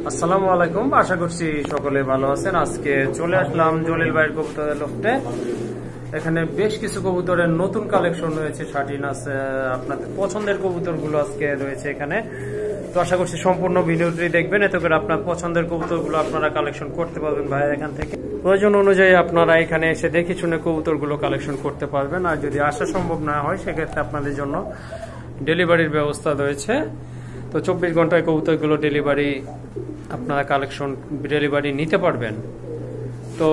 আসসালামু আলাইকুম, আশা করছি সকলে ভালো আছেন। আজকে চলে আসলাম জলিল ভাইয়ের কবুতরের লফটে। এখানে বেশ কিছু কবুতরের নতুন কালেকশন রয়েছে, শাটিন আছে, আপনাদের পছন্দের কবুতরগুলো আজকে রয়েছে এখানে। তো আশা করছি সম্পূর্ণ ভিডিওটি দেখবেন, এতে করে আপনার পছন্দের কবুতরগুলো আপনারা কালেকশন করতে পারবেন ভাইয়ের এখান থেকে। প্রয়োজন অনুযায়ী আপনারা এখানে এসে দেখে শুনে কবুতরগুলো কালেকশন করতে পারবেন। আর যদি আসা সম্ভব না হয় সেক্ষেত্রে আপনাদের জন্য ডেলিভারির ব্যবস্থা রয়েছে। তো 24 ঘন্টায় কবুতরগুলো ডেলিভারি আপনারা কালেকশন ডেলিভারি নিতে পারবেন। তো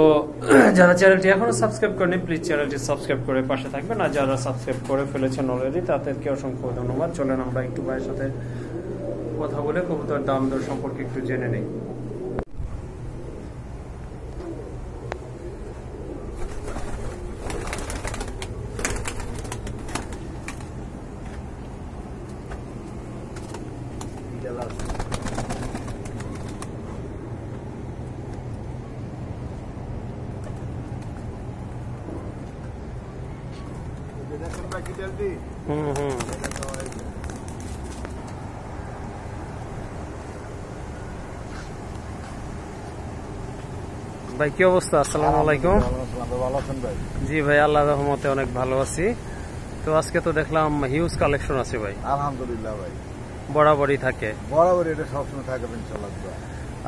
যারা চ্যানেলটি এখনো সাবস্ক্রাইব করেনি প্লিজ চ্যানেলটি সাবস্ক্রাইব করে পাশে থাকবেন, আর যারা সাবস্ক্রাইব করে ফেলেছেন অলরেডি তাদেরকে অসংখ্য ধন্যবাদ। চলেন আমরা একটু ভাইয়ের সাথে কথা বলে কবুতর দাম দর সম্পর্কে একটু জেনে নেই। ভাই কি অবস্থা? আসসালামু আলাইকুম। জি ভাই, আল্লাহর রহমতে অনেক ভালো আছি। তো আজকে তো দেখলাম হিউজ কালেকশন আছে ভাই। আলহামদুলিল্লাহ ভাই, বরাবরই থাকে, বরাবরই এটা সবসময় থাকবে ইনশাআল্লাহ।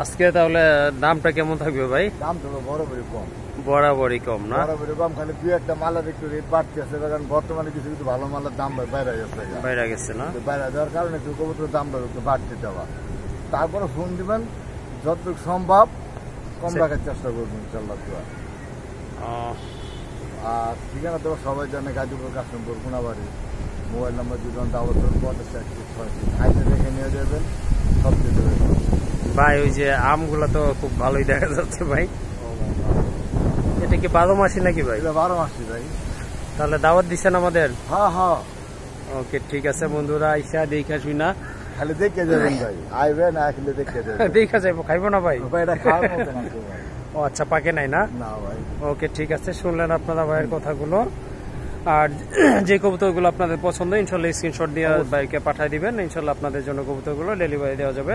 আজকে তাহলে দামটা কেমন থাকবে ভাই? দাম তো বরাবরই কম, বরাবরই কম না? বরাবরই কম, খালি দুই একটা মালের একটু রেট বাড়তে আছে, কারণ বর্তমানে কিছু কিছু ভালো মালের দাম বাইরে গেছে, বাইরে গেছে না? বাইরে যাওয়ার কারণে একটু কবুতরের দামটা একটু বাড়তে দেওয়া। তারপরে ফোন দিবেন, যতটুকু সম্ভব কম রাখার চেষ্টা করবেন ইনশাআল্লাহ। আর ঠিকানা তো সবাই জানে, গাজীপুর কাশিমপুর কোনাবাড়ি। মোবাইল নাম্বার 25156 দেখে নিয়ে যাবেন, সব দিতে পারবেন ভাই। ওই যে আমগুলো তো খুব ভালোই দেখা যাচ্ছে ভাই। এটা কি 12 মাসি নাকি ভাই? 12 মাসি ভাই। তাহলে দাওয়াত দিচ্ছেন আমাদের? হ্যাঁ হ্যাঁ, ওকে ঠিক আছে বন্ধুরা, আইসা দেখা শুনা খালি দেখে যাবেন ভাই, আইবে না খালি দেখে যাবেন। দেখা যাবো, খাইবো না ভাই? এটা খাওয়ার মতো না ভাই। ও আচ্ছা, পাকে নাই না? না ভাই। ওকে ঠিক আছে, শুনলেন আপনারা ভাইয়ের কথাগুলো। আর যে কবুতরগুলো আপনাদের পছন্দ ইনশাল্লাহ স্ক্রিনশট দিয়ে ভাইকে পাঠিয়ে দিবেন, ইনশাল্লাহ আপনাদের জন্য কবুতরগুলো ডেলিভারি দেওয়া যাবে।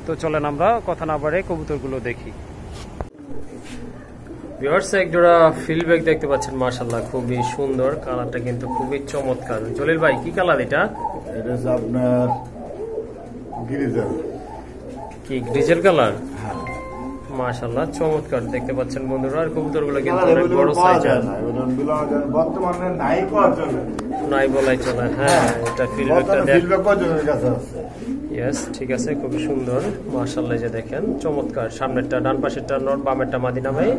তো চলেন আমরা কথা না বাড়ে কবুতরগুলো দেখি। ভিউয়ার্স, এক জোড়া ফিল্ডব্যাক দেখতে পাচ্ছেন, মাশাআল্লাহ খুবই সুন্দর, কালারটা কিন্তু খুবই চমৎকার। জলিল ভাই কি কালার এটা? এটা হচ্ছে আপনার গ্রিজেল। কি গ্রিজেল কালার? হ্যাঁ মাশাআল্লাহ চমৎকার দেখতে পাচ্ছেন বন্ধুরা। আর কবুতরগুলো কিন্তু অনেক বড় সাইজের, বর্তমানে নাই পাওয়া চলে, নাই বলাই চলে। হ্যাঁ, এটা ফিল্ডব্যাকটা ফিল্ডব্যাক কয়জনের কাছে আছে? ইয়েস, ঠিক আছে, খুবই সুন্দর মাশাআল্লাহ। যে দেখেন চমৎকার, সামনেরটা ডান পাশেরটা নর, বামেরটা মাদিনা ভাই।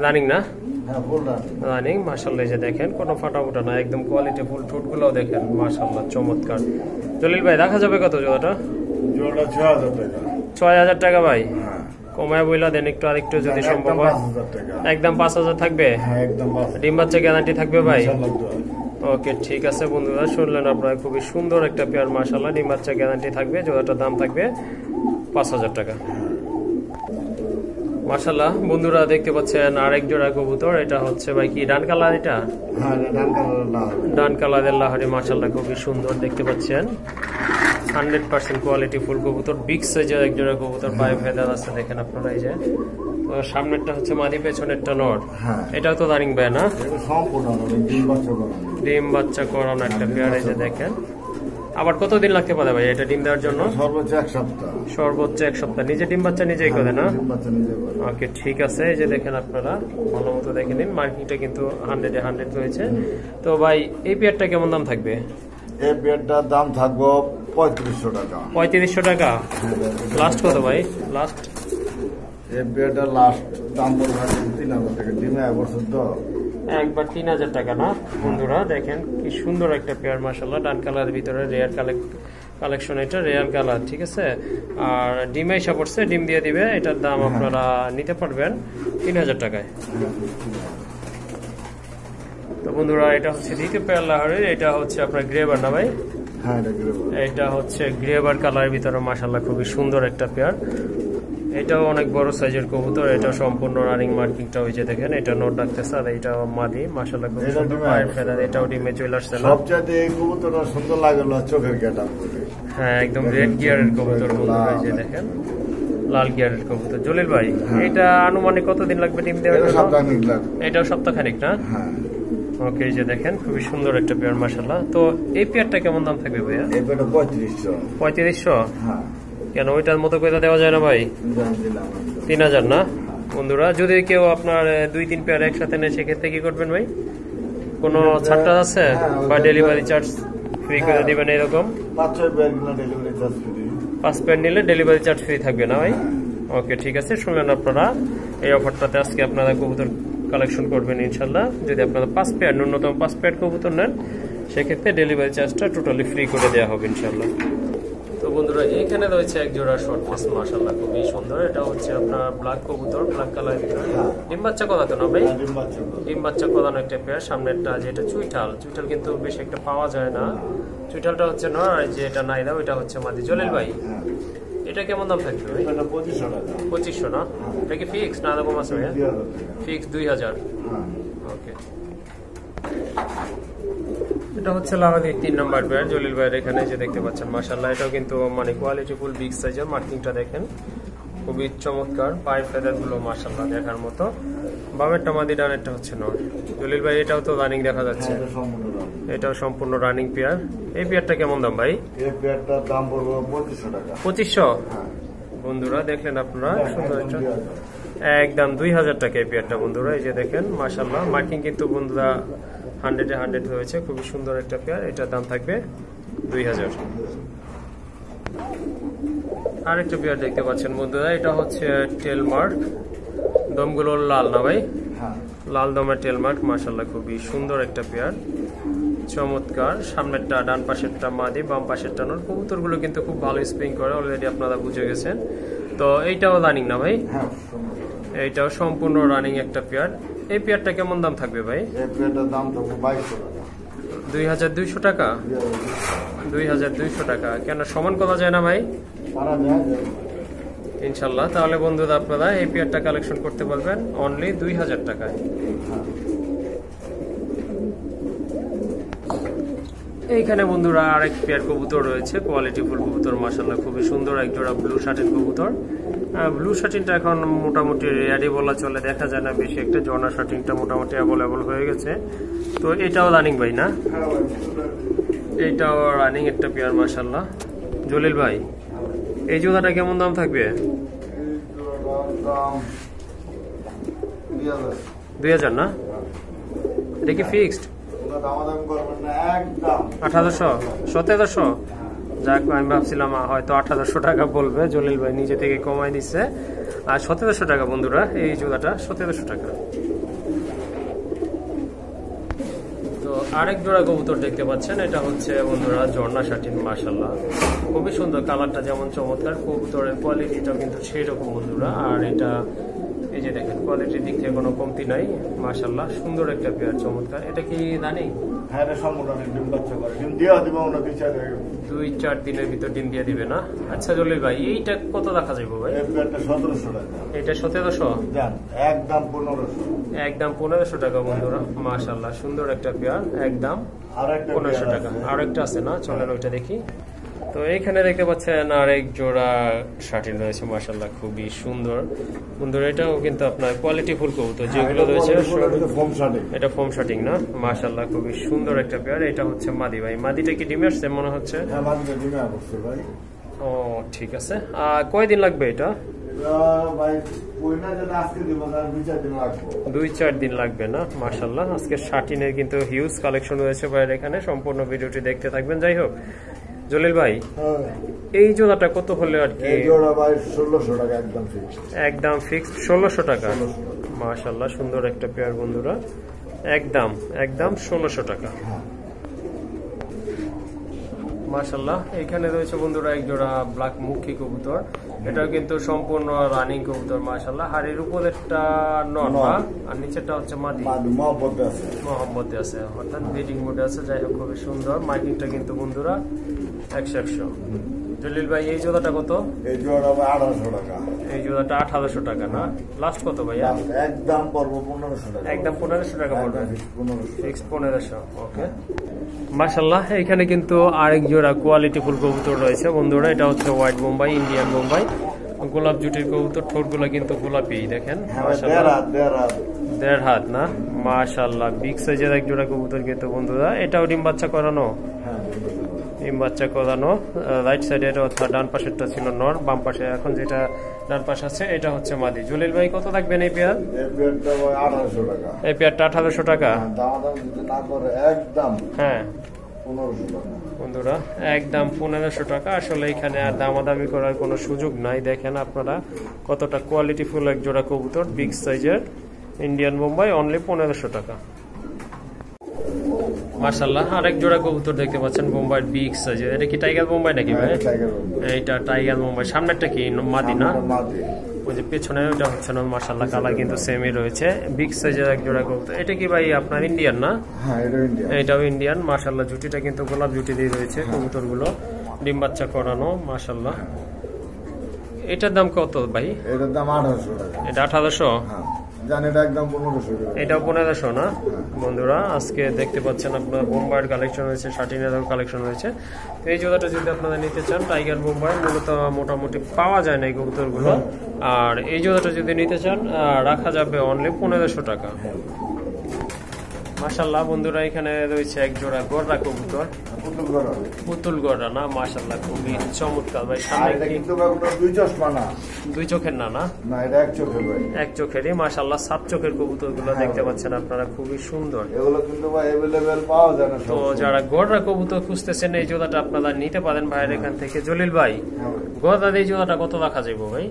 রানিং না? হ্যাঁ ফুল রানিং মাশাআল্লাহ। যে দেখেন কোনো ফাটাফুটা না, একদম কোয়ালিটি ফুল। ঠোঁটগুলোও দেখেন মাশাআল্লাহ চমৎকার। জলিল ভাই রাখা যাবে কত জোড়াটা? জোড়াটা 6000 টাকা। 6000 টাকা ভাই? হ্যাঁ, কমায় বইলা দেন একটু, আরেকটু যদি সম্ভব হয়। 5000 টাকা। একদম 5000 থাকবে? হ্যাঁ একদম 5000। ডিম বাচ্চা গ্যারান্টি থাকবে ভাই? ইনশাআল্লাহ। ওকে ঠিক আছে বন্ধুরা, শুনলেন আপনারা, খুবই সুন্দর একটা পেয়ার মাশাআল্লাহ। ডিম বাচ্চা গ্যারান্টি থাকবে, জোড়াটার দাম থাকবে 5000 টাকা মাশাআল্লাহ। বন্ধুরা দেখতে পাচ্ছেন আরেক জোড়া কবুতর, এটা হচ্ছে ভাই কি ডান কালার? এটা হ্যাঁ ডান কালারের লাহরি। ডান কালারের লাহরি মাশাআল্লাহ খুবই সুন্দর দেখতে পাচ্ছেন। 100% কোয়ালিটি ফুল কবুতর, বিগ সাইজের এক জোড়া কবুতর, পায়ে ফেদার আছে দেখেন আপনারা। এই যে সামনেরটা হচ্ছে মাদি, পেছনেরটা নর। হ্যাঁ, এটাও তো রানিং ভাই না? এটা সম্পূর্ণ ডিম বাচ্চা করানো। ডিম বাচ্চা করানো একটা পেয়ার। এই যে দেখেন, আবার কতদিন লাগতে পারে ভাই এটা ডিম দেওয়ার জন্য? সর্বোচ্চ 1 সপ্তাহ। সর্বোচ্চ 1 সপ্তাহ। নিজে ডিম বাচ্চা নিজেই করে না? ডিম বাচ্চা নিজে করে। ওকে ঠিক আছে, এই যে দেখেন আপনারা ভালো মতো দেখে নিন, মার্কিংটা কিন্তু 100-এ 100 রয়েছে। তো ভাই এই পেয়ারটা কেমন দাম থাকবে? এই বেডটার দাম থাকবো 3500 টাকা। 3500 টাকা? লাস্ট কত ভাই? লাস্ট এই বেডটার লাস্ট দাম পড়বে 3000 টাকা। ডিমে বছর তো একবার 3000 টাকা না? বন্ধুরা দেখেন কি সুন্দর একটা পেয়ার মাশাআল্লাহ, ডান কালারের ভিতরে রেয়ার কালেকশন, এটা রেয়ার কালার, ঠিক আছে। আর ডিমে এসে পড়ছে, ডিম দিয়ে দিবে। এটার দাম আপনারা নিতে পারবেন 3000 টাকায়। তো বন্ধুরা এটা হচ্ছে দ্বিতীয় পেয়ার লাহরের, এটা হচ্ছে আপনার গ্রেবার না ভাই? হ্যাঁ এটা গ্রেবার। এটা হচ্ছে গ্রেবার কালারের ভিতরে মাশাআল্লাহ খুবই সুন্দর একটা পেয়ার। এটাও অনেক বড় সাইজের কবুতর, এটা সম্পূর্ণ রানিং মার্কিংটা ওই যে দেখেন, এটা নোট ডাকতেছে। আর এটা মাদি মাশাআল্লাহ খুব সুন্দর পায়ের ফেদার, এটাও ডিমে চলে আসছে না? সবচেয়ে এই কবুতরটা সুন্দর লাগলো চোখের গেটআপ। হ্যাঁ একদম রেড গিয়ারের কবুতর বন্ধুরা, এই যে দেখেন লাল গিয়ারের কবুতর। জলিল ভাই এটা আনুমানিক কতদিন লাগবে ডিম দেওয়ার জন্য? এটাও সপ্তাহখানিক না? ওকে, এই যে দেখেন খুবই সুন্দর একটা পেয়ার মাশাআল্লাহ। তো এই পেয়ারটা কেমন দাম থাকবে ভাইয়া? এই পেয়ারটা 3500। 3500? হ্যাঁ। কেন ওইটার মতো করে দেওয়া যায় না ভাই? 3000 না? বন্ধুরা যদি কেউ আপনার 2-3 পেয়ার একসাথে নেয় সেক্ষেত্রে কি করবেন ভাই? কোনো ছাড়টা আছে বা ডেলিভারি চার্জ ফ্রি করে দিবেন এরকম? 5 পেয়ার নিলে ডেলিভারি চার্জ ফ্রি। 5 পেয়ার নিলে ডেলিভারি চার্জ ফ্রি থাকবে না ভাই? ওকে, ঠিক আছে, শুনলেন আপনারা। এই অফারটাতে আজকে আপনারা কবুতর কালেকশন করবেন ইনশাল্লাহ। যদি আপনারা 5 পেয়ার ন্যূনতম 5 পেয়ার কবুতর নেন সেক্ষেত্রে ডেলিভারি চার্জটা টোটালি ফ্রি করে দেওয়া হবে ইনশাল্লাহ। তো বন্ধুরা এখানে রয়েছে এক জোড়া শর্ট ফেস মাশাআল্লাহ খুবই সুন্দর। এটা হচ্ছে আপনার ব্ল্যাক কবুতর, ব্ল্যাক কালার। ডিম বাচ্চা করাতো না ভাই? ডিম বাচ্চা করানো একটা পেয়ার। সামনেরটা যেটা চুইঠাল, চুইঠাল কিন্তু বেশি একটা পাওয়া যায় না। চুইঠালটা হচ্ছে নর, আর যে এটা নাইদা ওইটা হচ্ছে মাদি। জলিল ভাই এটা কেমন দাম থাকবে ভাই? 2500 না? এটা কি ফিক্স না কম আছে ভাই? ফিক্স 2000। ওকে, এটা হচ্ছে লাভাদি 3 নাম্বার পেয়ার জলিল ভাইয়ের এখানে যে দেখতে পাচ্ছেন মাশাআল্লাহ। এটাও কিন্তু মানে কোয়ালিটি ফুল বিগ সাইজের। মার্কিংটা দেখেন খুবই চমৎকার। পায়ের ফেদার গুলো মাশাআল্লাহ দেখার মতো। বামেরটা মাদি, ডানেরটা হচ্ছে নর। জলিল ভাই এটাও তো রানিং দেখা যাচ্ছে। এটাও সম্পূর্ণ রানিং পেয়ার। এই পেয়ারটা কেমন দাম ভাই? এই পেয়ারটার দাম পড়বে 2500 টাকা। 2500? বন্ধুরা দেখলেন আপনারা, সুন্দর একটা একদম 2000 টাকা এই পেয়ারটা বন্ধুরা। এই যে দেখেন মাশাআল্লাহ, মার্কিং কিন্তু বন্ধুরা 100-এ 100 হয়েছে। খুবই সুন্দর একটা পেয়ার। এটার দাম থাকবে 2000। আরেকটা পেয়ার দেখতে পাচ্ছেন বন্ধুরা, এটা হচ্ছে টেল মার্ক। দমগুলো লাল না ভাই? লাল দমের টেল মার্ক মাশাআল্লাহ খুবই সুন্দর একটা পেয়ার, চমৎকার। সামনেরটা ডান পাশেরটা মাদি, বাম পাশেরটা নর। কবুতরগুলো কিন্তু খুব ভালো স্প্রিং করে, অলরেডি আপনারা বুঝে গেছেন। তো এইটাও রানিং না ভাই? এইটাও সম্পূর্ণ রানিং একটা পেয়ার। এই পেয়ারটা কেমন দাম থাকবে ভাই? এই পেয়ারটার দাম থাকবে 2200 টাকা। 2200 টাকা? 2200 টাকা। কেন সমান করা যায় না ভাই? ইনশাল্লাহ। তাহলে বন্ধুরা আপনারা এই পেয়ারটা কালেকশন করতে পারবেন অনলি 2000 টাকায়। এইখানে বন্ধুরা আরেক পেয়ার কবুতর রয়েছে, কোয়ালিটি ফুল কবুতর মাশাআল্লাহ খুবই সুন্দর। এক জোড়া ব্লু শার্টিন কবুতর। ব্লু শার্টিনটা এখন মোটামুটি রেডি বলা চলে, দেখা যায় না বেশি একটা। জর্না শার্টিনটা মোটামুটি অ্যাভেলেবল হয়ে গেছে। তো এটাও রানিং ভাই না? এইটাও রানিং একটা পেয়ার মাশাআল্লাহ। জলিল ভাই এই জোড়াটা কেমন দাম থাকবে? 2000 না? এটা কি ফিক্সড? 1800? 1700? যাক, আমি ভাবছিলাম হয়তো 1800 টাকা বলবে। জলিল ভাই নিজে থেকে কমাই দিচ্ছে। আর 1700 টাকা বন্ধুরা এই জোড়াটা, 1700 টাকা। তো আরেক জোড়া কবুতর দেখতে পাচ্ছেন, এটা হচ্ছে বন্ধুরা ঝর্ণা শাটিন মাশাআল্লাহ খুবই সুন্দর। কালারটা যেমন চমৎকার, কবুতরের কোয়ালিটিটাও কিন্তু সেই রকম বন্ধুরা। আর এটা এই যে দেখেন কোয়ালিটির দিক থেকে কোনো কমতি নাই মাশাআল্লাহ, সুন্দর একটা পেয়ার, চমৎকার। এটা কি রানিং? হ্যাঁ, এটা সম্পূর্ণ ডিম বাচ্চা করে। ডিম দিয়ে দিবে না 2-4 দিনের ভিতর ডিম দিয়ে দিবে না? আচ্ছা জলিল ভাই এইটা কত রাখা যাবে ভাই? এই পেয়ারটা 1700 টাকা। এটা 1700? জান একদম 1500। একদম 1500 টাকা বন্ধুরা মাশাআল্লাহ, সুন্দর একটা পেয়ার একদম 1500 টাকা। আরেকটা আছে না, চলেন ওইটা দেখি। তো এইখানে দেখতে পাচ্ছেন আরেক জোড়া শার্টিন রয়েছে মাশাআল্লাহ খুবই সুন্দর বন্ধুরা। এটাও কিন্তু আপনার কোয়ালিটি ফুল কবুতর যেগুলো রয়েছে, এটা ফোম শার্টিং না? মাশাআল্লাহ খুবই সুন্দর একটা পেয়ার। এটা হচ্ছে মাদি ভাই। মাদিটা কি ডিমে আসছে মনে হচ্ছে? হ্যাঁ, মাদিটা ডিমে আসছে ভাই। ও ঠিক আছে। আর কয়দিন লাগবে এটা? ভাই ওইটা যেটা আজকে দিব তার 2-4 দিন লাগবে। 2-4 দিন লাগবে না? মাশাআল্লাহ আজকে শার্টিনের কিন্তু হিউজ কালেকশন রয়েছে ভাইয়ের এখানে, সম্পূর্ণ ভিডিওটি দেখতে থাকবেন। যাই হোক জলিল ভাই এই জোড়াটা কত হলে আর কি? এই জোড়া ভাই 1600 টাকা একদম ফিক্সড। একদম ফিক্সড 1600 টাকা। মাশাআল্লাহ সুন্দর একটা পেয়ার বন্ধুরা, একদম 1600 টাকা। মাশাআল্লাহ এখানে রয়েছে বন্ধুরা এক জোড়া ব্ল্যাক মুখী কবুতর। এটাও কিন্তু সম্পূর্ণ রানিং কবুতর মাশাআল্লাহ। হাড়ির উপরেরটা নর আর নিচেরটা হচ্ছে মাদি, মহব্বতে আছে অর্থাৎ ব্রিডিং মোডে আছে। যাই হোক খুবই সুন্দর। মার্কিংটা কিন্তু বন্ধুরা 100-100। জলিল ভাই এই জোড়াটা কত? এই জোড়া 1800 টাকা। এই জোড়াটা 1800 টাকা না? লাস্ট কত ভাইয়া? একদম পড়ব 1500 টাকা। একদম 1500 টাকা পড়বে, ফিক্স 1500। ওকে মাশাআল্লাহ। এখানে কিন্তু আরেক জোড়া কোয়ালিটি ফুল কবুতর রয়েছে বন্ধুরা। এটা হচ্ছে হোয়াইট বোম্বাই, ইন্ডিয়ান বোম্বাই। গোলাপ জুটির কবুতর, ঠোঁটগুলো কিন্তু গোলাপি দেখেন, হ্যাঁ, মাশাআল্লাহ। দেড় হাত। 1.5 হাত না, মাশাআল্লাহ বিগ সাইজের এক জোড়া কবুতর কিন্তু বন্ধুরা। এটাও ডিম বাচ্চা করানো, হ্যাঁ, ডিম বাচ্চা করানো। রাইট সাইডে এটা অর্থাৎ ডান পাশেরটা ছিল নর, বাম পাশে এখন যেটা ডান পাশে আছে এটা হচ্ছে মাদি। জলিল ভাই কত থাকবেন এই পেয়ার? এই পেয়ারটা ভাই 1800 টাকা। এই পেয়ারটা 1800 টাকা। দাম যদি না করে একদম হ্যাঁ 1500 টাকা বন্ধুরা, একদম 1500 টাকা। আসলে এখানে আর দামাদামি করার কোনো সুযোগ নাই। দেখেন আপনারা কতটা কোয়ালিটিফুল এক জোড়া কবুতর, বিগ সাইজের ইন্ডিয়ান বোম্বাই, অনলি 1500 টাকা। মাশাআল্লাহ, আরেক জোড়া কবুতর দেখতে পাচ্ছেন বোম্বাই বিগ সাইজের। এটা কি টাইগার বোম্বাই নাকি ভাই? এইটা টাইগার বোম্বাই। সামনেরটা কি মাদি না? ওই যে পেছনে ওটা হচ্ছে না। মাশাআল্লাহ, কালার কিন্তু সেমই রয়েছে। বিগ সাইজের এক জোড়া কবুতর। এটা কি ভাই আপনার ইন্ডিয়ান না? হ্যাঁ, এটা ইন্ডিয়ান। এটাও ইন্ডিয়ান। মাশাআল্লাহ, জুটিটা কিন্তু গোলাপ জুটি দিয়ে রয়েছে কবুতরগুলো, ডিম বাচ্চা করানো। মাশাআল্লাহ, এটার দাম কত ভাই? এটার দাম 1800 টাকা। এটা 1800? হ্যাঁ, জান এটা একদম 1500 টাকা। এটাও 1500 না? বন্ধুরা আজকে দেখতে পাচ্ছেন আপনার বোম্বাইয়ের কালেকশন রয়েছে, শাটিনেরও কালেকশন রয়েছে। তো এই জোড়াটা যদি আপনারা নিতে চান, টাইগার বোম্বাই মূলত মোটামুটি পাওয়া যায় না এই কবুতরগুলো। আর এই জোড়াটা যদি নিতে চান রাখা যাবে অনলি 1500 টাকা। মাশাআল্লাহ বন্ধুরা, এখানে রয়েছে এক জোড়া গররা কবুতর, পুতুল গররা না? মাশাআল্লাহ, খুবই চমৎকার ভাই। সামনে কিন্তু দুই চশমা না, দুই চোখের না? না, এটা এক চোখের ভাই, এক চোখেরই। মাশাআল্লাহ, সাত চোখের কবুতরগুলো দেখতে পাচ্ছেন আপনারা, খুবই সুন্দর। এগুলো কিন্তু ভাই अवेलेबल পাওয়া যায় না। তো যারা গররা কবুতর খুঁজতেছেন এই জোড়াটা আপনারা নিতে পারেন ভাইয়ের এখান থেকে। জলিল ভাই, গররার এই জোড়াটা কত রাখা যাবে ভাই?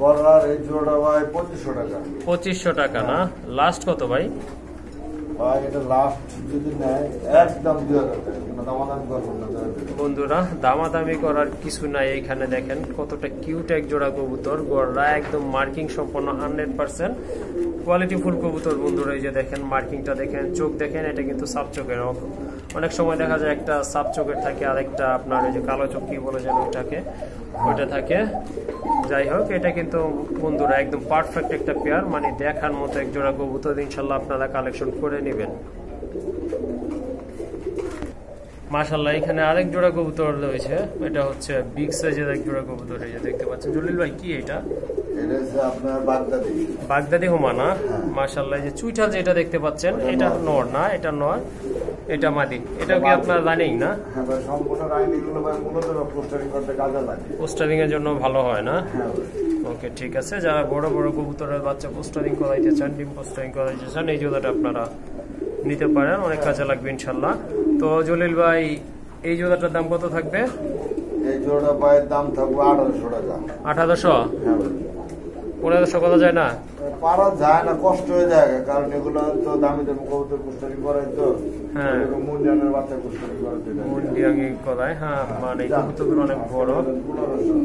গররার এই জোড়া ভাই 2500 টাকা। 2500 টাকা না? লাস্ট কত ভাই? ভাই এটা লাস্ট যদি নেয় একদম 2000 টাকা, দামাদামি করবেন না বন্ধুরা। দামাদামি করার কিছু নাই। এখানে দেখেন কতটা কিউট এক জোড়া কবুতর, গররা একদম মার্কিং সম্পন্ন 100% কোয়ালিটি ফুল কবুতর বন্ধুরা। এই যে দেখেন মার্কিংটা দেখেন, চোখ দেখেন, এটা কিন্তু সাপ চোখের। অনেক সময় দেখা যায় একটা সাপ চোখের থাকে, আর একটা আপনার এই যে কালো চোখ কি বলে যেন ওইটাকে, ওইটা থাকে। যাই হোক, এটা কিন্তু বন্ধুরা একদম পারফেক্ট একটা পেয়ার, মানে দেখার মতো এক জোড়া কবুতর। ইনশাল্লাহ আপনারা কালেকশন করে নেবেন। মাশাআল্লাহ, এখানে আরেক জোড়া কবুতর রয়েছে। এটা হচ্ছে বিগ সাইজের এক জোড়া কবুতর, এই যে দেখতে পাচ্ছেন। জলিল ভাই কি এটা? এটা হচ্ছে আপনার বাগদাদি, বাগদাদি হোমা না? মাশাআল্লাহ, এই যে চুইঠাল যেটা দেখতে পাচ্ছেন এটা নর না? এটা নর, এটা মাদি। এটা কি আপনার রানিং না? হ্যাঁ ভাই, সম্পূর্ণ রানিং। গুলো ভাই মূলত পোস্টারিং করতে কাজে লাগে, পোস্টারিং এর জন্য ভালো হয় না? হ্যাঁ। ওকে, ঠিক আছে। যারা বড় বড় কবুতরের বাচ্চা পোস্টারিং করাইতে চান, ডিম পোস্টারিং করাইতে চান, এই জোড়াটা আপনারা নিতে পারেন, অনেক কাজে লাগবে ইনশাল্লাহ। তো জলিল ভাই, এই জোড়াটার দাম কত থাকবে? এই জোড়া ভাই দাম থাকবে 1800 টাকা। 1800? হ্যাঁ ভাই, 1500 করা যায় না? পারা যায় না, কষ্ট হয়ে যায়, কারণ এগুলো তো দামি দামি কবুতর পোস্টারিং করাই তো। হ্যাঁ, মুন্ডিয়ানের বাচ্চা পোস্টারিং করাতে মুন্ডিয়াঙ্গি করায়। হ্যাঁ, মানে এই কবুতরগুলো অনেক বড়। 1500।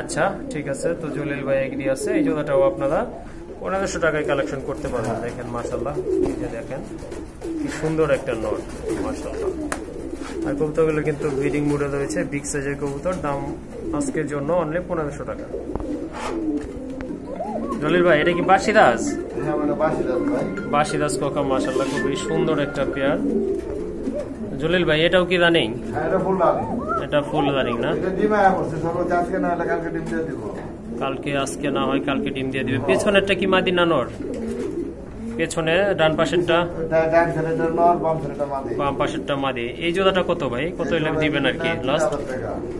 আচ্ছা, ঠিক আছে। তো জলিল ভাই এগ্রি আছে, এই জোড়াটাও আপনারা 1500 টাকায় কালেকশন করতে পারবেন। দেখেন মাশাআল্লাহ, এই যে দেখেন কি সুন্দর একটা নোট, মাশাআল্লাহ। আর কবুতরগুলো কিন্তু ব্রিডিং মুডে রয়েছে, বিগ সাইজের কবুতর। দাম আজকের জন্য অনলি 1500 টাকা। জলিল ভাই, এটা কি বাসিরাজ? হ্যাঁ মানে বাসিরাজ ভাই, বাসিরাজ কোকা। মাশাআল্লাহ, খুবই সুন্দর একটা পেয়ার। জলিল ভাই, এটাও কি রানিং? হ্যাঁ এটা ফুল রানিং। এটা ফুল রানিং না? এটা ডিম আসছে, সর্বোচ্চ আজকে না হলে কালকে ডিম দিয়ে দিব। কালকে, আজকে না হয় কালকে ডিম দিয়ে দিবে। পেছনেরটা কি মাদি না নর? পেছনে ডান পাশেরটা ডান সাইডেরটা নর, বাম সাইডেরটা মাদি। বাম পাশেরটা মাদি। এই জোড়াটা কত ভাই? কত হইলে দিবেন আর কি লাস্ট?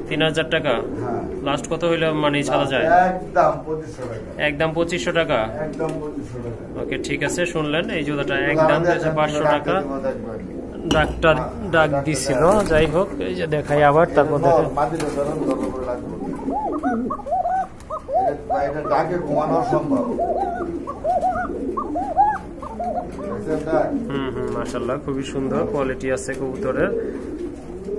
3000 টাকা। হ্যাঁ, লাস্ট কত হইলে মানে ছাড়া যায়? একদম 2500 টাকা। একদম 2500 টাকা। একদম 2500 টাকা। ওকে, ঠিক আছে, শুনলেন। এই জোড়াটা একদম 500 টাকা। ডাক্তার ডাক দিছিল, যাই হোক, এই যে দেখাই আবার, তারপর দেখেন। মাদিটা ধরুন ধরো করে রাখবো, এটা ডাকে ঘুমানো সম্ভব। মাশাআল্লাহ, খুবই সুন্দর কোয়ালিটি আছে কবুতরের।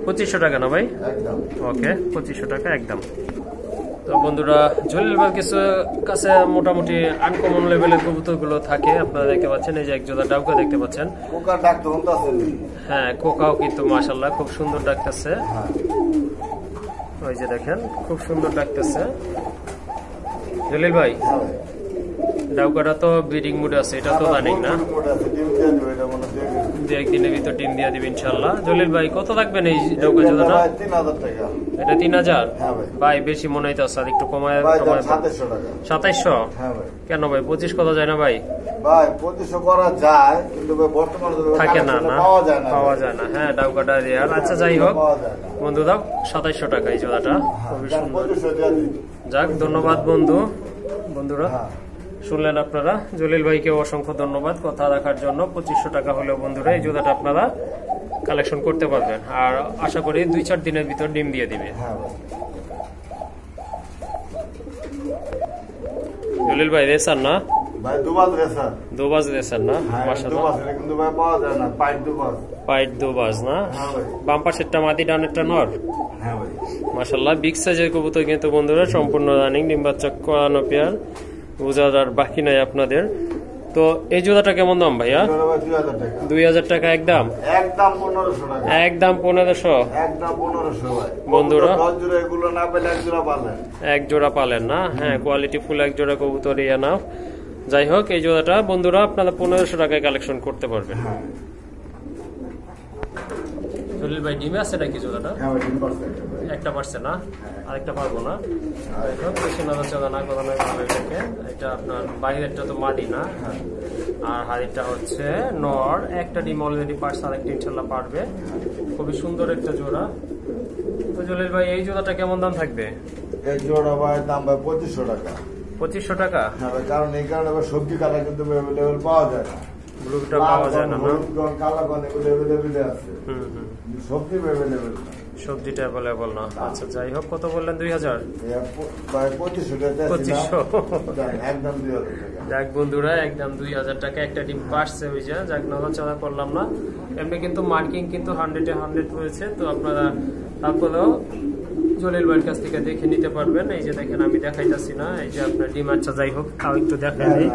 2500 টাকা না ভাই? একদম। ওকে, 2500 টাকা একদম। তো বন্ধুরা, জলিল ভাইয়ের কাছে মোটামুটি আনকমন লেভেলের কবুতরগুলো থাকে। আপনারা দেখতে পাচ্ছেন, এই যে এক জোড়া ডাউকা দেখতে পাচ্ছেন। কোকার ডাক তো হচ্ছে। হ্যাঁ, কোকাও কিন্তু মাশাআল্লাহ খুব সুন্দর ডাকতেছে। ওই যে দেখেন, খুব সুন্দর ডাকতেছে। জলিল ভাই, ডাউকাটা তো ব্রিডিং মুডে আছে, এটা তো রানিং না? দু একদিনের ভিতর ডিম দিয়ে দিবে ইনশাল্লাহ। জলিল ভাই, কত রাখবেন এই ডাউকা জোড়াটা? এটা 3000? হ্যাঁ ভাই। ভাই বেশি মনে হইতাছে, আর একটু কমায় ভাই কমায় 2700 টাকা। 2700? হ্যাঁ ভাই। কেন ভাই 25 করা যায় না ভাই? ভাই 2500 করা যায়, কিন্তু ভাই বর্তমানে তো থাকে না, না পাওয়া যায় না, পাওয়া যায় না। হ্যাঁ ডাউকাটা রিয়াল। আচ্ছা যাই হোক পাওয়া যায় না। বন্ধু, দাও 2700 টাকা এই জোড়াটা, খুবই যাক, সুন্দর। 2500 দিয়ে দিই। যাক ধন্যবাদ বন্ধুরা হ্যাঁ। শুনলেন আপনারা, জলিল ভাইকে অসংখ্য ধন্যবাদ কথা রাখার জন্য। 2500 টাকা হলেও বন্ধুরা এই জোড়াটা আপনারা কালেকশন করতে পারবেন, আর আশা করি 2-4 দিনের ভিতর ডিম দিয়ে দিবে। হ্যাঁ ভাই। জলিল ভাই রেসার না? ভাই দুবাজ রেসার। দুবাজ রেসার না? হ্যাঁ মাশাআল্লাহ। দুবাজ, এটা কিন্তু ভাই পাওয়া যায় না, পাইট দুবাজ। পাইট দুবাজ না? হ্যাঁ ভাই। বাম্পার সেটটা মাদি, ডানেরটা নর। হ্যাঁ ভাই। মাশাআল্লাহ বিগ সাইজের কবুতর কিন্তু বন্ধুরা, সম্পূর্ণ রানিং, ডিম বাচ্চা করানো পেয়ার, বোঝার আর বাকি নাই আপনাদের। তো এই জোড়াটা কেমন দাম ভাইয়া? এটা ভাই 2000 টাকা। 2000 টাকা একদম? একদম 1500 টাকা। একদম 1500? একদম 1500 ভাই। বন্ধুরা 10 জোড়া এগুলো না পেলে এক জোড়া পালেন। এক জোড়া পালেন না? হ্যাঁ কোয়ালিটি ফুল এক জোড়া কবুতর ইয়া না। যাই হোক এই জোড়াটা বন্ধুরা আপনারা 1500 টাকায় কালেকশন করতে পারবেন। হ্যাঁ। জলিল ভাই ডিমে আছে নাকি জোড়াটা? হ্যাঁ ভাই 10%। একটা পারছে না, আরেকটা পারবো না। যাই হোক বেশি নড়াচড়া না করানোই ভালো এটাকে। এটা আপনার বাইরেরটা তো মাটি না, আর হাড়িটা হচ্ছে নর। একটা ডিম অলরেডি পারছে, আরেকটা ইনশাল্লাহ পারবে। খুবই সুন্দর একটা জোড়া। তো জলিল ভাই এই জোড়াটা কেমন দাম থাকবে? এই জোড়া ভাই দাম ভাই 2500 টাকা। 2500 টাকা? হ্যাঁ ভাই, কারণ এই কারণে ভাই সবজি কালার কিন্তু অ্যাভেলেবেল পাওয়া যায় না। ব্লুটা পাওয়া যায় না? কালা কোন এগুলো অ্যাভেলেবেল আছে, সবজি অ্যাভেলেবেল না। সবজিটা অ্যাভেলেবল না। আচ্ছা যাই হোক, কত বললেন? 2000? ভাই 2500 টাকা। 2500? একদম 2000 টাকা। যাক বন্ধুরা একদম 2000 টাকা। একটা ডিম পারছে ওই যে, যাক নড়াচড়া করলাম না। এমনি কিন্তু মার্কিং কিন্তু 100-এ 100 রয়েছে। তো আপনারা তারপরেও জলিল ভাইয়ের কাছ থেকে দেখে নিতে পারবেন। এই যে দেখেন, আমি দেখাইতেছি না, এই যে আপনার ডিম। আচ্ছা যাই হোক, তাও একটু দেখাই দিই।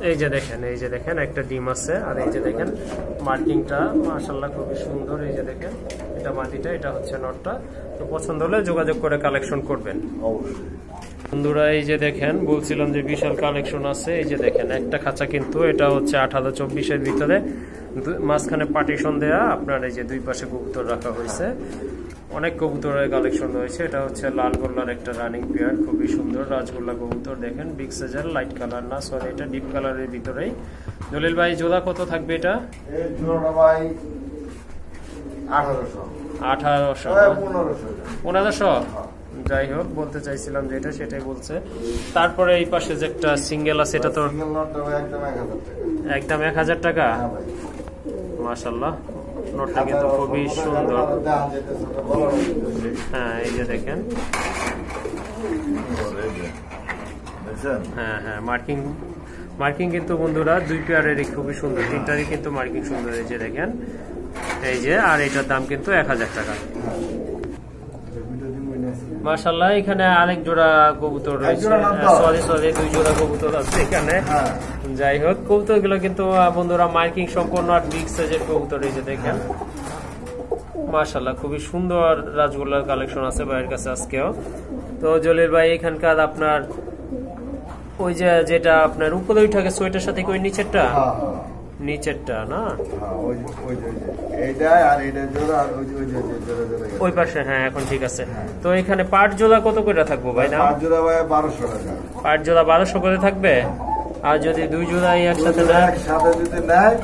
এই যে দেখেন একটা ডিম আছে, আর এই যে দেখেন মার্কিংটা মাশাআল্লাহ খুবই সুন্দর। এই যে দেখেন এটা মাটিটা, এটা হচ্ছে নটটা। তো পছন্দ হলে যোগাযোগ করে কালেকশন করবেন অবশ্যই। বন্ধুরা এই যে দেখেন, বলছিলাম যে বিশাল কালেকশন আছে। এই যে দেখেন একটা খাঁচা, কিন্তু এটা হচ্ছে 1824-এর ভিতরে, মাঝখানে পার্টিশন দেয়া। আপনার এই যে দুই পাশে কবুতর রাখা হয়েছে, অনেক কবুতরের কালেকশন রয়েছে। এটা হচ্ছে লাল গোল্লার একটা রানিং পেয়ার, খুবই সুন্দর রাজগোল্লা কবুতর। দেখেন বিগ সাইজের, লাইট কালার না, সরি এটা ডিপ কালারের ভিতরেই। জলিল ভাই জোড়া কত থাকবে এটা? এই জোড়া ভাই 1800। 1800? 1500? যাই হোক বলতে চাইছিলাম যেটা সেটাই বলছে। তারপরে এই পাশে যে একটা সিঙ্গেল আছে, এটা তো সিঙ্গেল নটটা ভাই একদম 1000 টাকা। একদম 1000 টাকা? হ্যাঁ ভাই। মাশাআল্লাহ নটটা কিন্তু খুবই সুন্দর। হ্যাঁ এই যে দেখেন, হ্যাঁ হ্যাঁ মার্কিং কিন্তু বন্ধুরা দুই পেয়ারেরই খুবই সুন্দর, তিনটারই কিন্তু মার্কিং সুন্দর। এই যে দেখেন, এই যে, আর এটার দাম কিন্তু 1000 টাকা। মাশাআল্লাহ এখানে আরেক জোড়া কবুতর রয়েছে, সরি 2 জোড়া কবুতর আছে এখানে। যাই হোক কবুতর গুলো কিন্তু বন্ধুরা মার্কিং সম্পূর্ণ আর বিগ সাইজের কবুতর। এই যে দেখেন মাশাআল্লাহ খুবই সুন্দর রাজগোল্লার কালেকশন আছে ভাইয়ের কাছে আজকেও। তো জলিল ভাই এখানকার আপনার ওই যে যেটা আপনার উপরে উঠে গেছে ওইটার সাথে কি ওই নিচেরটা? নিচেরটা না, ওই পাশে। হ্যাঁ এখন ঠিক আছে। তো এখানে পাট জোড়া কত করে থাকবো ভাই? না পাট জোড়া ভাই 1200 টাকা। পাট জোড়া 1200 করে থাকবে। আর যদি 2 জোড়া একসাথে নেয়,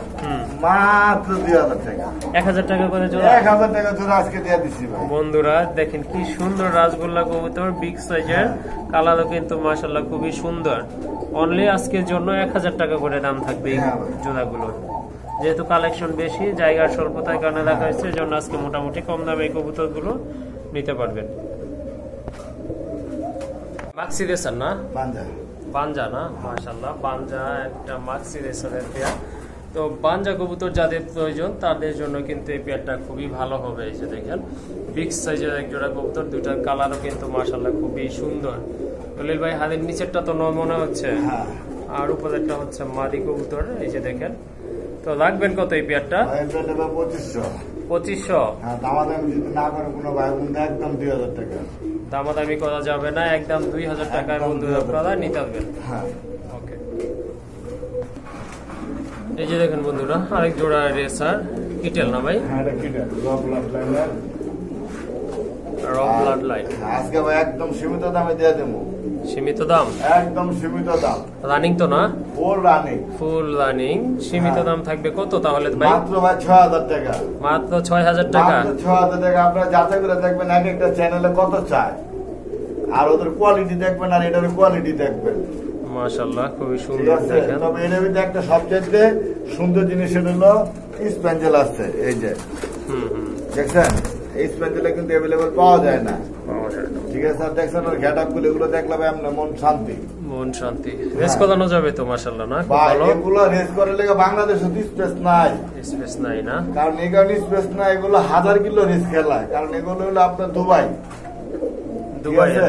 মাত্র 2000 টাকা। 1000 টাকা করে জোড়া। 1000 টাকা জোড়া আজকে দিয়ে দিচ্ছি ভাই। বন্ধুরা দেখেন কি সুন্দর রাজগোল্লা কবুতর, বিগ সাইজের, কালারও কিন্তু মাশাআল্লাহ খুবই সুন্দর। অনলি আজকের জন্য 1000 টাকা করে দাম থাকবে এই জোড়াগুলোর। যেহেতু কালেকশন বেশি, জায়গার স্বল্পতার কারণে রাখা হয়েছে, এই জন্য আজকে মোটামুটি কম দামে এই কবুতরগুলো নিতে পারবেন। মাক্সি রেসার না? বানজা না? মাশাআল্লাহ বানজা একটা মাক্সি রেসারের পেয়ার। তো বানজা কবুতর যাদের প্রয়োজন তাদের জন্য কিন্তু এই পেয়ারটা খুবই ভালো হবে। এই যে দেখেন বিগ সাইজের এক জোড়া কবুতর, দুইটার কালারও কিন্তু মাশাআল্লাহ খুবই সুন্দর। জলিল ভাই হাতের নিচেরটা তো নয় মনে হচ্ছে, আর উপরেরটা হচ্ছে মাদি কবুতর। এই যে দেখেন, তো রাখবেন কত এই পেয়ারটা? 2500? দামাদামি যদি না করে কোনো ভাই বন্ধু একদম 2000 টাকা। দামাদামি করা যাবে না, একদম 2000 টাকায় বন্ধুরা আপনারা নিতে পারবেন। ওকে, এই যে দেখেন বন্ধুরা আরেক জোড়া রেসার, কিটেল না ভাই? র ব্লাড লাইন। আজকে ভাই একদম সীমিত দামে দিয়ে দেবো। সীমিত দাম? একদম সীমিত দাম। রানিং তো না? Full running. Full running. সীমিত দাম থাকবে কত তাহলে ভাই? মাত্র ভাই 6000 টাকা। মাত্র 6000 টাকা? মাত্র 6000 টাকা। আপনারা যাচাই করে দেখবেন এক একটা চ্যানেলে কত চায়, আর ওদের কোয়ালিটি দেখবেন আর এটার কোয়ালিটি দেখবেন। মাশাআল্লাহ খুবই সুন্দর দেখেন। তবে এর ভিতরে একটা সবচেয়ে সুন্দর জিনিস হলো স্প্যান্ডেল আছে। এই যে দেখছেন, এই স্প্যান্ডেল কিন্তু अवेलेबल পাওয়া যায় না। ঠিক আছে, আর দেখছেন ওর গেটআপ গুলো, এগুলো দেখলে ভাই আপনার মন শান্তি। মন শান্তি। রেস করানো যাবে তো মাশাআল্লাহ না? ভালো। এগুলো রেস করার লাগা বাংলাদেশে স্পেস নাই। স্পেস নাই না? কারণ এই কারণে স্পেস নাই, এগুলো 1000 কিলো রেস খেলায়। কারণ এগুলো হলো আপনার দুবাই।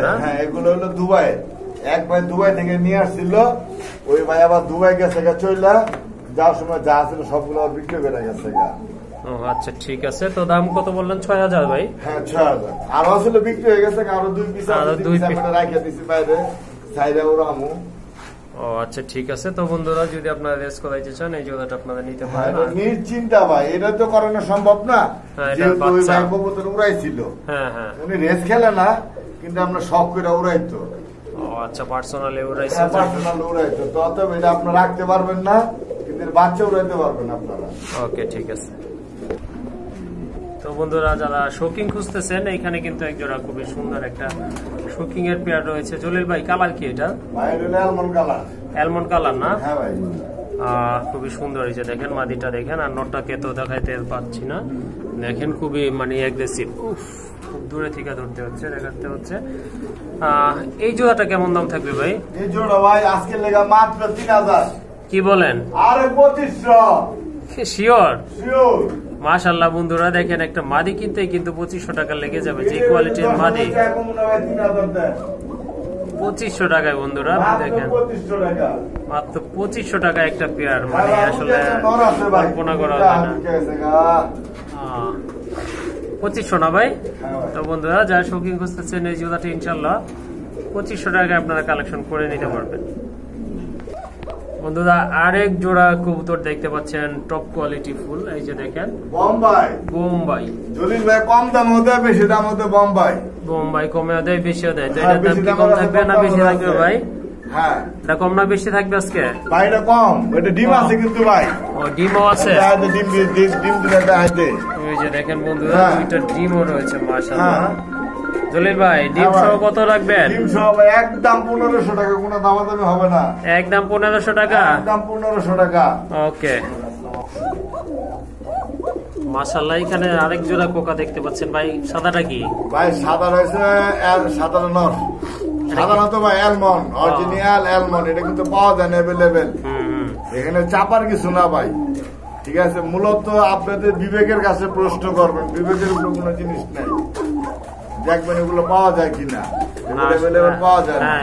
না? হ্যাঁ, এগুলো হলো দুবাই। এক ভাই দুবাই থেকে নিয়ে আসছিল, ওই ভাই আবার দুবাই গেছে চইলা, যাওয়ার সময় যা ছিল সবগুলো বিক্রি করে গেছে। ও আচ্ছা ঠিক আছে। তো দাম কত বললেন? 6000 ভাই? হ্যাঁ 6000। আরো আসলে বিক্রি হয়ে গেছে, আরো 2 পিস রাখিয়ে দিছি বাইরে সাইডে ওরামু। ও আচ্ছা ঠিক আছে। তো বন্ধুরা যদি আপনারা রেস করাইতে চান এই জোড়াটা আপনারা নিতে পারেন। নিশ্চিন্তা ভাই, এটা তো করানো সম্ভব না, যেহেতু ওই ভাই কবুতর উড়াইছিল। হ্যাঁ হ্যাঁ, উনি রেস খেলে না, কিন্তু আমরা শখ করে উড়াইতো। ও আচ্ছা, পার্সোনালি উড়াইছে? পার্সোনাল উড়াইতো। তো অতএব এটা আপনারা রাখতে পারবেন না, কিন্তু বাচ্চা উড়াইতে পারবেন আপনারা। ওকে ঠিক আছে। তো বন্ধুরা যারা শোকিং খুঁজতেছেন, এখানে কিন্তু এক জোড়া খুবই সুন্দর একটা শোকিং এর পেয়ার রয়েছে। জলিল ভাই কালার কি এটা? ভাই এটা অ্যালমন্ড কালার। অ্যালমন্ড কালার না? হ্যাঁ ভাই। খুবই সুন্দর। এই যে দেখেন মাদিটা দেখেন, আর নটটাকে তো দেখাইতে পাচ্ছি না। দেখেন খুবই মানে অ্যাগ্রেসিভ। খুব দূরে থেকে ধরতে হচ্ছে, দেখাতে হচ্ছে। এই জোড়াটা কেমন দাম থাকবে ভাই? এই জোড়া ভাই আজকে লেগা মাত্র 3000। কি বলেন? আরে 2500। শিওর? শিওর। মাশাআল্লাহ বন্ধুরা দেখেন, একটা মাদি কিনতে কিন্তু 2500 টাকা লেগে যাবে। যে কোয়ালিটির মাদি 2500 টাকায় বন্ধুরা দেখেন, মাত্র 2500 টাকা একটা পেয়ার। মানে আসলে কল্পনা করা যায় না। 2500 না ভাই? তো বন্ধুরা যারা শৌখিন খুঁজতেছেন এই জোড়াটা ইনশাল্লাহ 2500 টাকায় আপনারা কালেকশন করে নিতে পারবেন। বন্ধুরা আরেক জোড়া কবুতর দেখতে পাচ্ছেন, টপ কোয়ালিটি ফুল। এই যে দেখেন বোম্বাই। বোম্বাই। জলিল ভাই কম দাম হতে বেশি দাম হতে বোম্বাই। বোম্বাই কমে দেয় বেশিও দেয়। তো এটার দাম কি কম থাকবে না বেশি থাকবে ভাই? হ্যাঁ, এটা কম না বেশি থাকবে আজকে? ভাই এটা কম। এটা ডিম আছে কিন্তু ভাই। ও ডিমও আছে? ডিম দিতে আইতে। ওই যে দেখেন বন্ধুরা দুইটা ডিমও রয়েছে মাশাআল্লাহ। জলিল ভাই ডিম সহ কত রাখবেন? ডিম সহ ভাই একদম 1500 টাকা, কোনো দামাদামি হবে না। একদম 1500 টাকা? একদম 1500 টাকা। ওকে মাশাআল্লাহ। এখানে আরেক জোড়া কোকা দেখতে পাচ্ছেন ভাই, সাদাটা কি ভাই? সাদা রয়েছে সাদা নর। সাধারণত ভাই অ্যালমন্ড, অরিজিনাল অ্যালমন্ড। এটা কিন্তু পাওয়া যায় না अवेलेबल। এখানে চাপার কিছু না ভাই, ঠিক আছে? মূলত আপনাদের বিবেকের কাছে প্রশ্ন করবেন, বিবেকের উপর কোনো জিনিস নাই। দেখবেন এগুলো পাওয়া যায় কিনা, अवेलेबल পাওয়া যায় না।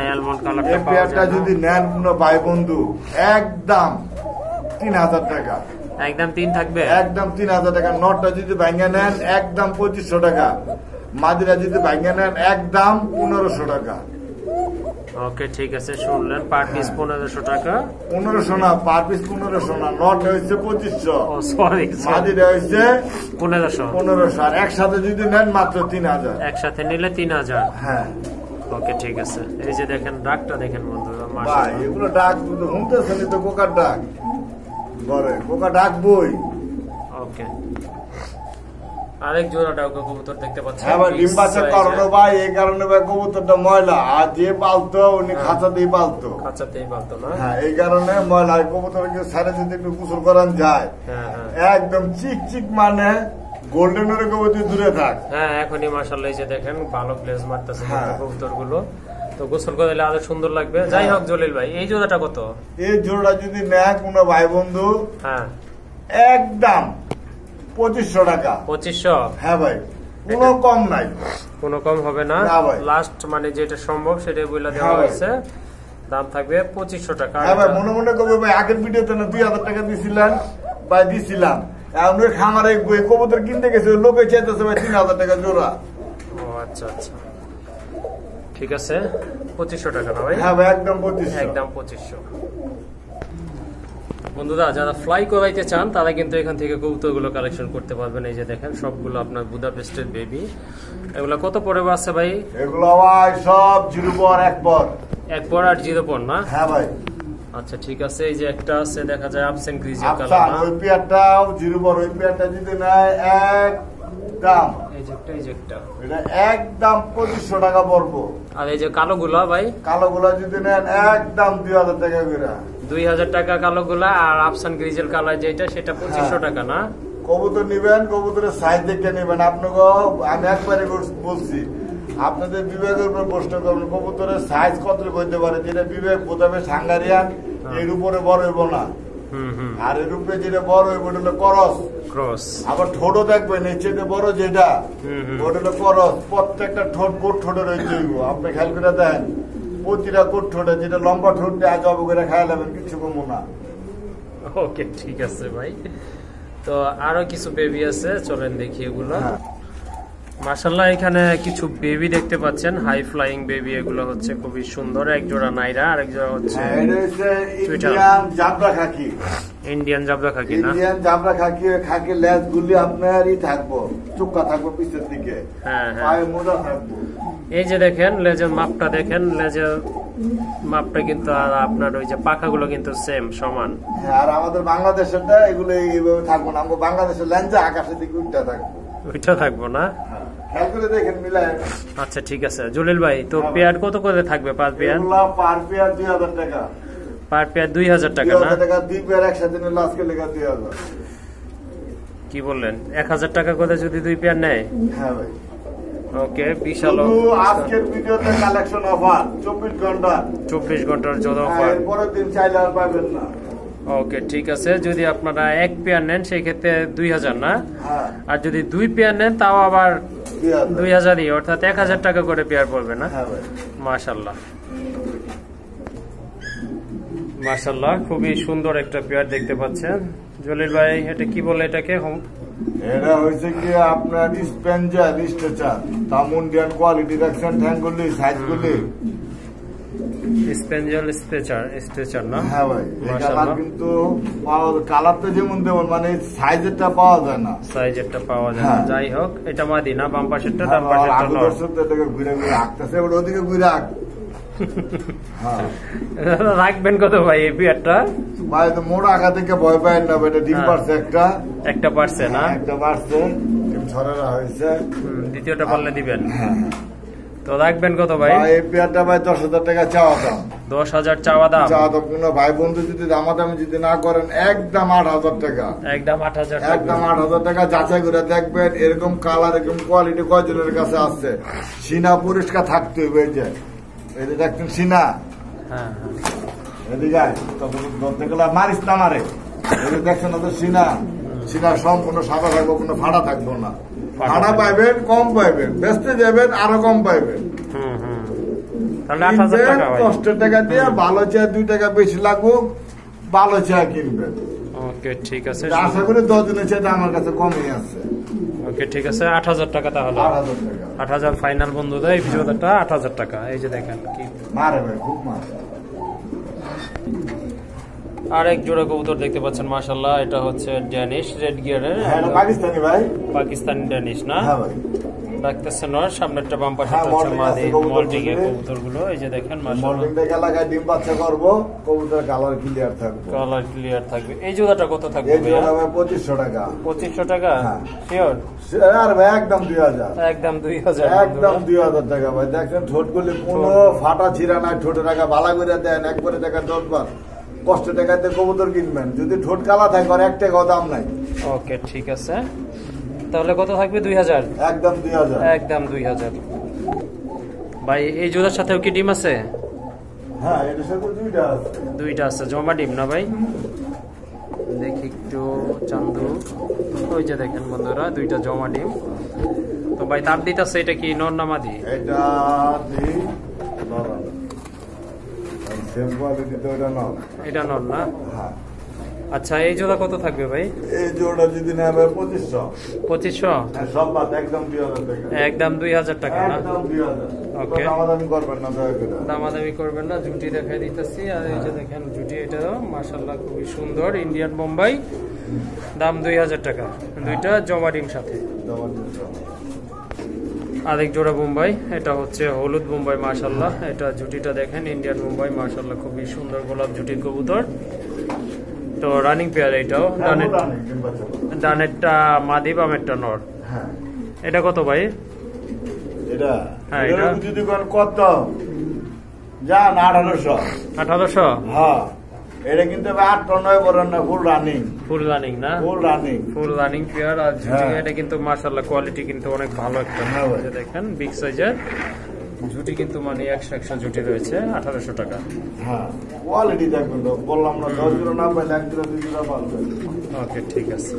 এই পেয়ারটা যদি নেন কোনো ভাই বন্ধু, একদম 3000 টাকা। একদম 3 থাকবে? একদম 3000 টাকা। নটটা যদি ভাঙা নেন একদম 2500 টাকা। মাদিরা যদি ভাঙা নেন একদম 1500 টাকা। ওকে ঠিক আছে, শুনলেন পার পিস 1500 টাকা। 1500 না, পার পিস 1500 না। নট হচ্ছে 2500। ও সরি, মাদিরা হচ্ছে 1500। 1500। আর একসাথে যদি নেন মাত্র 3000। একসাথে নিলে 3000। হ্যাঁ ওকে ঠিক আছে। এই যে দেখেন ডাকটা দেখেন বন্ধুরা ভাই, মাশাআল্লাহ। এগুলো ডাক কিন্তু শুনতেছেন তো, কোকার ডাক বলে, কোকা ডাক বই। ওকে আরেক জোড়া ডাউকা কবুতর দেখতে পাচ্ছেন। হ্যাঁ ভাই, ডিম বাচ্চা করানো ভাই, এই কারণে ভাই কবুতরটা ময়লা। আর যে পালতো উনি খাঁচাতেই পালতো। খাঁচাতেই পালতো না? হ্যাঁ, এই কারণে ময়লা। কবুতরকে সাড়ে যদি একটু গোসল করান যায়, একদম চিক চিক, মানে গোল্ডেনের কবুতর দূরে থাক। হ্যাঁ এখনই মাশাআল্লাহ এই যে দেখেন ভালো প্লেস মারতেছে কবুতর গুলো। তো গোসল করলে আরো সুন্দর লাগবে। যাই হোক জলিল ভাই, এই জোড়াটা কত? এই জোড়া যদি নেয় কোনো ভাই বন্ধু, হ্যাঁ একদম 2500 টাকা। 2500? হ্যাঁ ভাই, কোনো কম নাই। কোনো কম হবে না? লাস্ট মানে যেটা সম্ভব সেটাই বলে দেওয়া হয়েছে। দাম থাকবে 2500 টাকা। হ্যাঁ ভাই, মনে মনে করবে ভাই আগের ভিডিওতে না 2000 টাকা দিছিলেন ভাই, দিছিলাম। এখন ওই খামারে কবুতর কিনতে গেছে, লোকে চাইতেছে ভাই 3000 টাকা জোড়া। ও আচ্ছা আচ্ছা ঠিক আছে, 2500 টাকা না ভাই? হ্যাঁ ভাই, একদম 2500। একদম 2500। বন্ধুরা যারা ফ্লাই করাইতে চান তারা কিন্তু এখান থেকে কবুতরগুলো কালেকশন করতে পারবেন। এই যে দেখেন সবগুলো আপনার বুদাপেস্টের বেবি। এগুলো কত পরে আছে ভাই? এগুলো ভাই সব 0 পর 1 পর 1 পর আর 0 পর না? হ্যাঁ ভাই। আচ্ছা ঠিক আছে। এই যে একটা আছে দেখা যায় আপসেন্ট গ্রিজের আচ্ছা কালার, ওই পেয়ারটাও 0 পর, ওই পেয়ারটা যদি নেয় একদম এই যে একটা এটা একদম 2500 টাকা পড়বো। আর এই যে কালোগুলা ভাই, কালোগুলা যদি নেন একদম 2000 টাকা করে। 2000 টাকা কালোগুলা। আর আপসেন্ট গ্রিজের কালার যেটা সেটা 2500 টাকা না? কবুতর নিবেন, কবুতরের সাইজ দেখে নিবেন। আপনাকে আমি একবারে বলছি, আপনাদের বিবেকের উপর প্রশ্ন করবেন কবুতরের সাইজ কত হইতে পারে। যেটা বিবেক বোঝাবে সাঙ্গারিয়ান, এর উপরে বড় হইব না। আর এর উপরে যেটা বড় হইব ওটা হলো ক্রস। আবার ঠোঁটও দেখবেন এর চেয়ে বড় যেটা ওটা হলো ক্রস। প্রত্যেকটা ঠোঁট কোট ঠোঁটে রয়েছে। আপনি খেয়াল করে দেন প্রতিটা কোট ঠোঁটে, যেটা লম্বা ঠোঁট দিয়ে আজ করে খাই নেবেন, কিছু কমো না। ওকে ঠিক আছে ভাই। তো আরো কিছু বেবি আছে, চলেন দেখি এগুলো। মাশাআল্লাহ এখানে কিছু বেবি দেখতে পাচ্ছেন, হাই ফ্লাইং বেবি। এগুলো হচ্ছে খুবই সুন্দর। এক জোড়া নাইরা, আরেক জোড়া হচ্ছে ইন্ডিয়ান জাবরা খাকি। ইন্ডিয়ান জাবরা খাকি না? ইন্ডিয়ান জাবরা খাকি। খাকি লেজ গুলি আপনারই থাকবো, চুক্কা থাকবো পিছের দিকে, পায়ে মোজা থাকবো। এই যে দেখেন লেজের মাপটা দেখেন, লেজের মাপটা কিন্তু আর আপনার ওই যে পাখাগুলো কিন্তু সেম সমান। আর আমাদের বাংলাদেশেরটা এগুলো এইভাবে থাকবো না। আমরা বাংলাদেশের লেঞ্জা আকাশের দিকে উঠতে থাকবো, ওইটা থাকবো না? খেয়াল করে দেখেন মিলায়। আচ্ছা ঠিক আছে জলিল ভাই। তো পেয়ার কত করে থাকবে? Per pair? পার পেয়ার 2000 টাকা। পার পেয়ার 2000 টাকা না? 2000 টাকা। 2 পেয়ার একসাথে নিলে আজকে লেখা 2000। কি বললেন? 1000 টাকা করে যদি 2 পেয়ার নেয়? হ্যাঁ ভাই। ওকে বিশাল। আজকের ভিডিওতে কালেকশন অফার 24 ঘন্টা। 24 ঘন্টার জন্য অফার। পরের দিন চাইলে আর পাবেন না। ওকে ঠিক আছে। যদি আপনারা 1 পেয়ার নেন সেই ক্ষেত্রে 2000 না? আর যদি 2 পেয়ার নেন তাও আবার 2000ই, অর্থাৎ 1000 টাকা করে পেয়ার পড়বে না? মাশাআল্লাহ মাশাআল্লাহ, খুবই সুন্দর একটা পেয়ার দেখতে পাচ্ছেন। জলিল ভাই এটা কি বলে এটাকে? এটা হয়েছে কি আপনার স্পেঞ্জার স্ট্রেচার, তামুন্ডিয়ান কোয়ালিটি দেখছেন, ঠ্যাংগুলি সাইজগুলি স্পেঞ্জাল স্ট্রেচার না? হ্যাঁ ভাই। কালার কিন্তু কালারটা যেমন তেমন, মানে সাইজেরটা পাওয়া যায় না, সাইজেরটা পাওয়া যায় না। যাই হোক এটা মাদি না? বাম পাশেরটা ডান পাশেরটা নর। এটাকে ঘুরে ঘুরে আঁকতেছে, ওদিকে ঘুরে আঁক। রাখবেন কত ভাই এই পেয়ারটা? ভাই তো মোড় আঁকা থেকে ভয় পায় না, এটা ডিম পারছে একটা পারছে না? একটা পারছে, ডিম ছড়ানো হয়েছে। দ্বিতীয়টা পারলে দিবেন। তো রাখবেন কত ভাই? এই পেয়ারটা ভাই 10,000 টাকা চাওয়া দাম। 10,000 চাওয়া দাম? কোনো ভাই বন্ধু যদি দামাদামি যদি না করেন একদম 8,000 টাকা। একদম 8,000? একদম 8,000 টাকা। যাচাই করে দেখবেন এরকম কালার এরকম কোয়ালিটি কয়জনের কাছে আছে। সিনা পরিষ্কার থাকতে হবে। এটা দেখছেন সিনা, এদিকে ধরতে গেলে মারিস না মারে। এটা দেখছেন ওদের সিনা, সিনা সম্পূর্ণ সাদা থাকবো, কোনো ফাড়া থাকবো না। ভাড়া পাইবেন কম পাইবেন, বেচতে যাবেন আরো কম পাইবেন। কষ্টের টাকা দিয়ে ভালো চেয়ার 2 টাকা বেশি লাগুক, ভালো চেয়ার কিনবেন। ওকে ঠিক আছে। আশা করি 10 দিনের চেয়ে আমার কাছে কমই আছে। ওকে ঠিক আছে। 8,000 টাকা তাহলে? 8,000 ফাইনাল বন্ধুরা। এই ভিডিওটা 8,000 টাকা। এই যে দেখেন কি মারে ভাই, খুব মারে। আর এক জোড়া কবুতর দেখতে পাচ্ছেন মাশাআল্লাহ। এটা হচ্ছে ড্যানিশ রেড গিয়ারের। পাকিস্তানি ভাই, পাকিস্তানি ড্যানিশ না? হ্যাঁ ভাই। দেখতেছেন নর, সামনেরটা বাম পাশেরটা হচ্ছে মাদি মল্টিং এর কবুতরগুলো। এই যে দেখেন মাশাআল্লাহ। মল্টিং থেকে লাগায় ডিম বাচ্চা করব, কবুতরের কালার ক্লিয়ার থাকবে। কালার ক্লিয়ার থাকবে। এই জোড়াটা কত থাকবে? এই জোড়া ভাই 2500 টাকা। 2500 টাকা? শিওর? আর ভাই একদম 2000। একদম 2000? একদম 2000 টাকা ভাই। দেখেন ঠোঁটগুলি কোনো ফাটা ছিড়া নাই, ঠোঁটে টাকা ভালো করে দেন, একবারে টাকা দরবার। কষ্ট টাকাতে কবুতর কিনবেন, যদি ঠোঁট কালা থাকে আর 1 টাকাও দাম নাই। ওকে ঠিক আছে। তাহলে কত থাকবে? 2000? একদম 2000। একদম 2000 ভাই। এই জোড়ার সাথেও কি ডিম আছে? হ্যাঁ এটার সাথে 2টা আছে। 2টা আছে জমা ডিম না ভাই? দেখি একটু চান্দু। ওই যে দেখেন বন্ধুরা 2টা জমা ডিম। তো ভাই তার দিতেছে এটা কি নর না মাদি? এটা সেম কোয়ালিটি তো এটা নর। এটা নর না? হ্যাঁ। আচ্ছা, এই জোড়া কত থাকবে ভাই? এই জোড়া যদি নেবে 2500। 2500? সব বাদ একদম 2000 টাকা। একদম 2000 টাকা না? একদম 2000। ওকে, দামাদামি করবেন না দয়া করে। দামাদামি করবেন না। জুটি দেখাই দিতেছি। আর এই যে দেখেন জুটি, এটাও মাশাআল্লাহ খুবই সুন্দর, ইন্ডিয়ান বোম্বাই, দাম 2000 টাকা, দুইটা জমাডিং সাথে। আরেক জোড়া বোম্বাই, এটা হচ্ছে হলুদ বোম্বাই মাশাআল্লাহ। এটা জুটিটা দেখেন, ইন্ডিয়ান বোম্বাই মাশাআল্লাহ খুবই সুন্দর গোলাপ জুটির কবুতর। তো রানিং পেয়ার, এটাও ডানেরটা মাদি, বামেরটা নর। হ্যাঁ, এটা কত ভাই? এটা হ্যাঁ, এটা যদি কোন কত জান 1800। 1800? হ্যাঁ, এটা কিন্তু 8-9 করেন না, ফুল রানিং। ফুল রানিং না? Full running, full running pair. আর জুটি এটা কিন্তু মাশাআল্লাহ কোয়ালিটি কিন্তু অনেক ভালো একটা। হ্যাঁ ভাই। দেখেন বিগ সাইজের জুটি কিন্তু মানে 100 জুটি রয়েছে, 1800 টাকা। হ্যাঁ, কোয়ালিটি দেখবেন তো, বললাম না 10 জোড়া না পাইলে 1 জোড়া 2 জোড়া পাবেন। ওকে, ঠিক আছে।